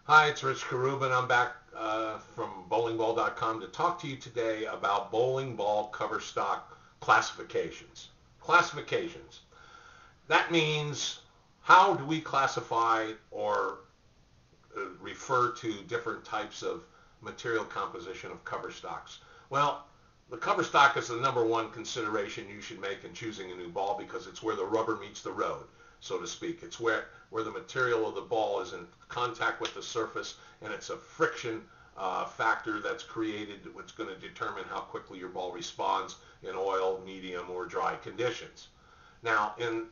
Hi, it's Rich Carrubba, and I'm back from bowlingball.com to talk to you today about bowling ball cover stock classifications. Classifications. That means how do we classify or refer to different types of material composition of cover stocks? Well, the cover stock is the number one consideration you should make in choosing a new ball because it's where the rubber meets the road, so to speak. It's where the material of the ball is in contact with the surface, and it's a friction factor that's created what's going to determine how quickly your ball responds in oil, medium, or dry conditions. Now, in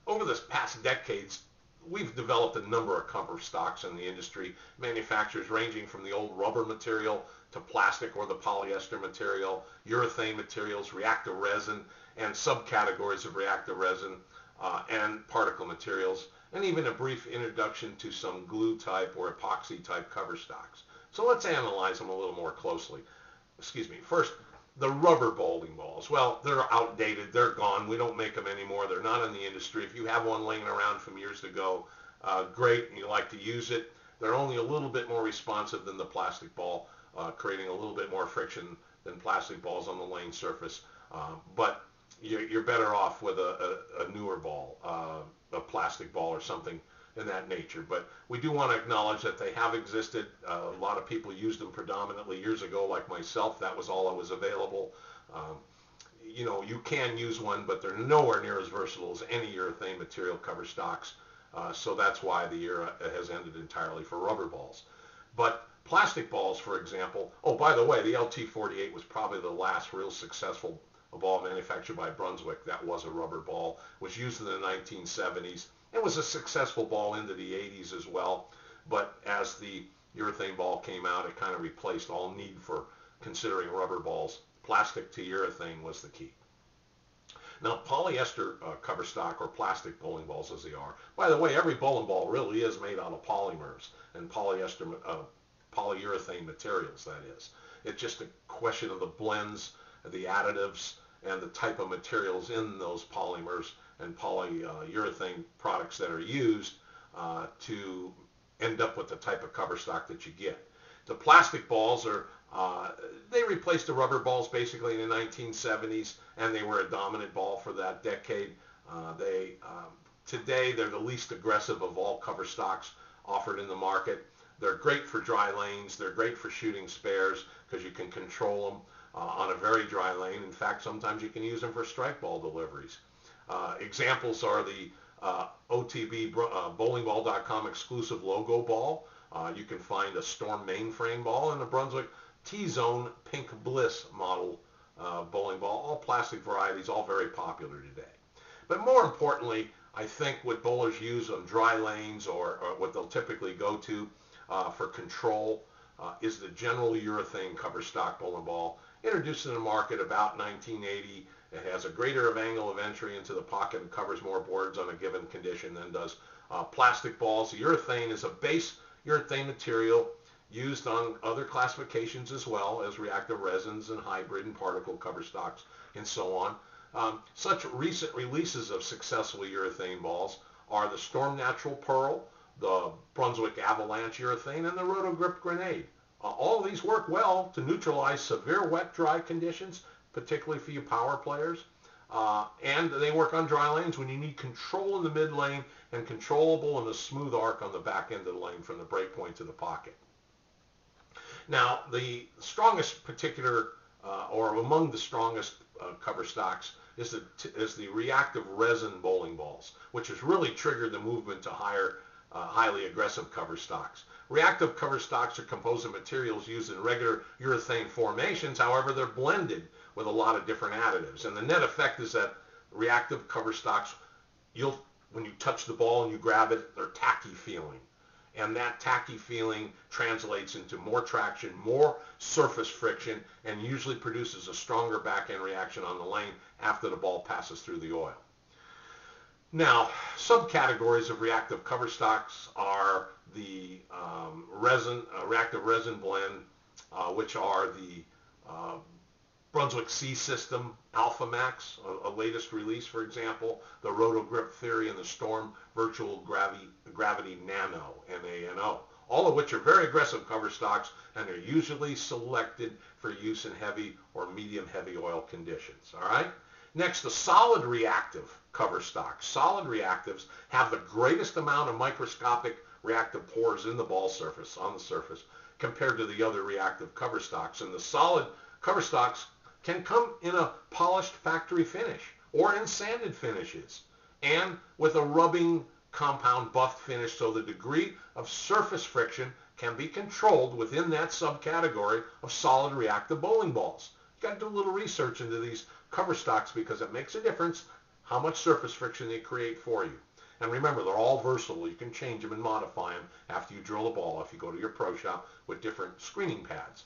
over this past decades, we've developed a number of cover stocks in the industry, manufacturers ranging from the old rubber material to plastic or the polyester material, urethane materials, reactive resin, and subcategories of reactive resin, and particle materials, and even a brief introduction to some glue type or epoxy type cover stocks. So let's analyze them a little more closely. First, the rubber bowling balls. Well, they're outdated. They're gone. We don't make them anymore. They're not in the industry. If you have one laying around from years ago, great, and you like to use it. They're only a little bit more responsive than the plastic ball, creating a little bit more friction than plastic balls on the lane surface. But you're better off with a newer ball, a plastic ball or something in that nature. But we do want to acknowledge that they have existed. A lot of people used them predominantly years ago, like myself. That was all that was available. You can use one, but they're nowhere near as versatile as any urethane material cover stocks. So that's why the era has ended entirely for rubber balls. But plastic balls, for example, oh, by the way, the LT48 was probably the last real successful ball manufactured by Brunswick that was a rubber ball. Was used in the 1970s. It was a successful ball into the 80s as well, but as the urethane ball came out, it kind of replaced all need for considering rubber balls. Plastic to urethane was the key. Now, polyester cover stock, or plastic bowling balls as they are. By the way, every bowling ball really is made out of polymers and polyester, polyurethane materials, that is. It's just a question of the blends, the additives, and the type of materials in those polymers and polyurethane products that are used to end up with the type of cover stock that you get. The plastic balls they replaced the rubber balls basically in the 1970s, and they were a dominant ball for that decade. Today they're the least aggressive of all cover stocks offered in the market. They're great for dry lanes. They're great for shooting spares because you can control them on a very dry lane. In fact, sometimes you can use them for strike ball deliveries. Examples are the OTB bowlingball.com exclusive logo ball. You can find a Storm mainframe ball and a Brunswick T-Zone Pink Bliss model bowling ball. All plastic varieties, all very popular today. But more importantly, I think what bowlers use on dry lanes or what they'll typically go to for control is the general urethane cover stock bowling ball, introduced in the market about 1980. It has a greater angle of entry into the pocket and covers more boards on a given condition than does plastic balls. The urethane is a base urethane material used on other classifications as well as reactive resins and hybrid and particle cover stocks and so on. Such recent releases of successful urethane balls are the Storm Natural Pearl, the Brunswick Avalanche urethane, and the Roto Grip Grenade. All of these work well to neutralize severe wet dry conditions, particularly for you power players, and they work on dry lanes when you need control in the mid lane and controllable in a smooth arc on the back end of the lane from the break point to the pocket. Now, the strongest particular, or among the strongest cover stocks is the reactive resin bowling balls, which has really triggered the movement to highly aggressive cover stocks. Reactive cover stocks are composed of materials used in regular urethane formations. However, they're blended with a lot of different additives. And the net effect is that reactive cover stocks, when you touch the ball and you grab it, they're tacky feeling. And that tacky feeling translates into more traction, more surface friction, and usually produces a stronger back-end reaction on the lane after the ball passes through the oil. Now, subcategories of reactive cover stocks are the reactive resin blend, which are the Brunswick C System Alpha Max, a latest release, for example, the Roto Grip Theory, and the Storm Virtual Gravity Nano, N-A-N-O. all of which are very aggressive cover stocks and are usually selected for use in heavy or medium heavy oil conditions. All right. Next, the solid reactive cover stocks. Solid reactives have the greatest amount of microscopic reactive pores in the ball surface, on the surface, compared to the other reactive cover stocks. And the solid cover stocks can come in a polished factory finish or in sanded finishes and with a rubbing compound buffed finish, so the degree of surface friction can be controlled within that subcategory of solid reactive bowling balls. You've got to do a little research into these cover stocks because it makes a difference how much surface friction they create for you. And remember, they're all versatile. You can change them and modify them after you drill a ball if you go to your pro shop with different screening pads.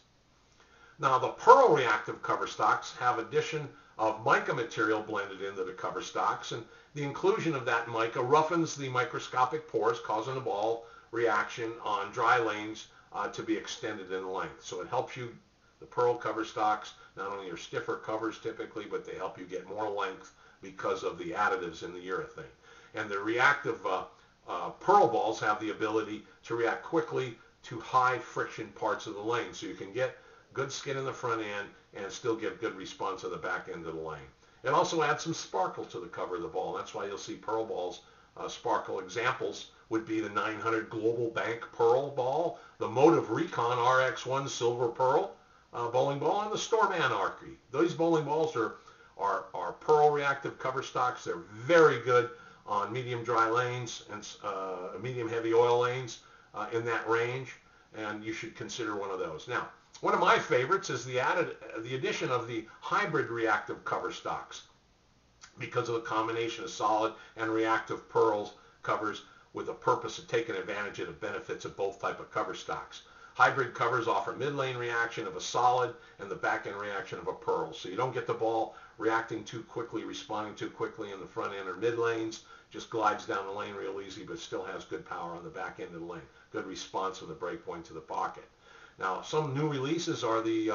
Now, the pearl reactive cover stocks have addition of mica material blended into the cover stocks, and the inclusion of that mica roughens the microscopic pores, causing the ball reaction on dry lanes to be extended in length. So it helps you, the pearl cover stocks, not only are stiffer covers typically, but they help you get more length because of the additives in the urethane. And the reactive pearl balls have the ability to react quickly to high friction parts of the lane, so you can get good skin in the front end and still get good response on the back end of the lane. It also adds some sparkle to the cover of the ball. That's why you'll see pearl balls sparkle. Examples would be the 900 Global Bank Pearl Ball, the Motive Recon RX1 Silver Pearl bowling ball, and the Storm Anarchy. These bowling balls are pearl reactive cover stocks. They're very good on medium dry lanes and medium heavy oil lanes in that range, and you should consider one of those. Now, one of my favorites is the addition of the hybrid reactive cover stocks because of the combination of solid and reactive pearls covers with the purpose of taking advantage of the benefits of both type of cover stocks. Hybrid covers offer mid-lane reaction of a solid and the back-end reaction of a pearl. So you don't get the ball reacting too quickly, responding too quickly in the front end or mid lanes. Just glides down the lane real easy, but still has good power on the back end of the lane. Good response from the break point to the pocket. Now, some new releases are the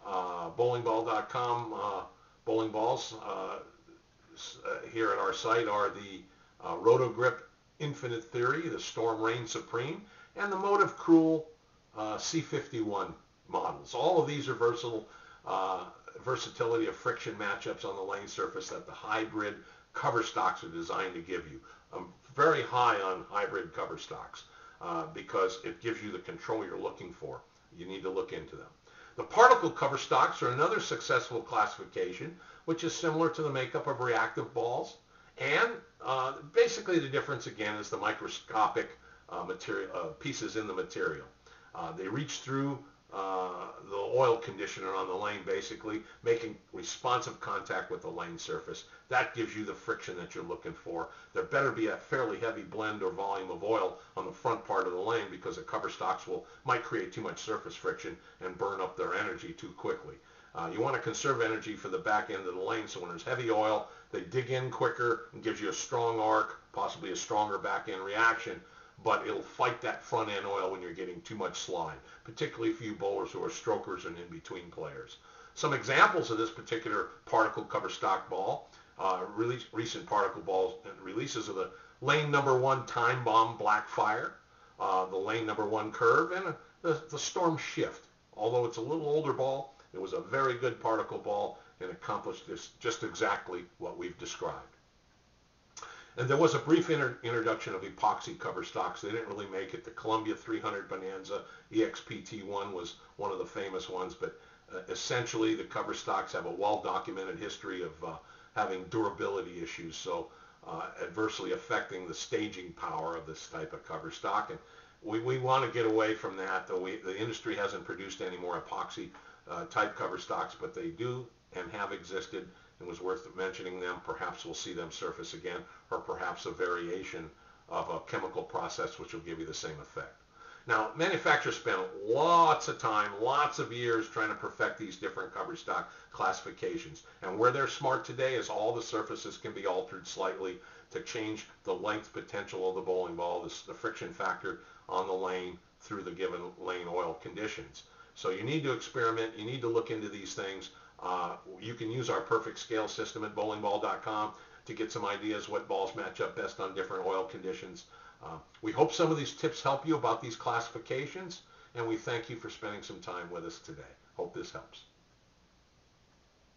bowlingball.com bowling balls. Here at our site are the Rotogrip Infinite Theory, the Storm Reign Supreme, and the Motive Cruel C51 models. All of these are versatility of friction matchups on the lane surface that the hybrid cover stocks are designed to give you. I'm very high on hybrid cover stocks because it gives you the control you're looking for. You need to look into them. The particle cover stocks are another successful classification, which is similar to the makeup of reactive balls. And basically the difference again is the microscopic material pieces in the material. They reach through the oil conditioner on the lane, basically making responsive contact with the lane surface. That gives you the friction that you're looking for. There better be a fairly heavy blend or volume of oil on the front part of the lane because the cover stocks might create too much surface friction and burn up their energy too quickly. You want to conserve energy for the back end of the lane, so when there's heavy oil, they dig in quicker and gives you a strong arc, possibly a stronger back end reaction, but it'll fight that front end oil when you're getting too much slide, particularly for you bowlers who are strokers and in-between players. Some examples of this particular particle cover stock ball, recent particle balls and releases of the lane number 1 Time Bomb Blackfire, the lane number 1 Curve, and the Storm Shift. Although it's a little older ball, it was a very good particle ball and accomplished just exactly what we've described. And there was a brief introduction of epoxy cover stocks. They didn't really make it. The Columbia 300 Bonanza EXPT1 was one of the famous ones, but essentially the cover stocks have a well-documented history of having durability issues, so adversely affecting the staging power of this type of cover stock. And we want to get away from that, though the industry hasn't produced any more epoxy type cover stocks, but they do and have existed. It was worth mentioning them. Perhaps we'll see them surface again, or perhaps a variation of a chemical process which will give you the same effect. Now, manufacturers spend lots of time, lots of years trying to perfect these different cover stock classifications. And where they're smart today is all the surfaces can be altered slightly to change the length potential of the bowling ball, the friction factor on the lane through the given lane oil conditions. So you need to experiment. You need to look into these things. You can use our perfect scale system at bowlingball.com to get some ideas what balls match up best on different oil conditions. We hope some of these tips help you about these classifications, and we thank you for spending some time with us today. Hope this helps.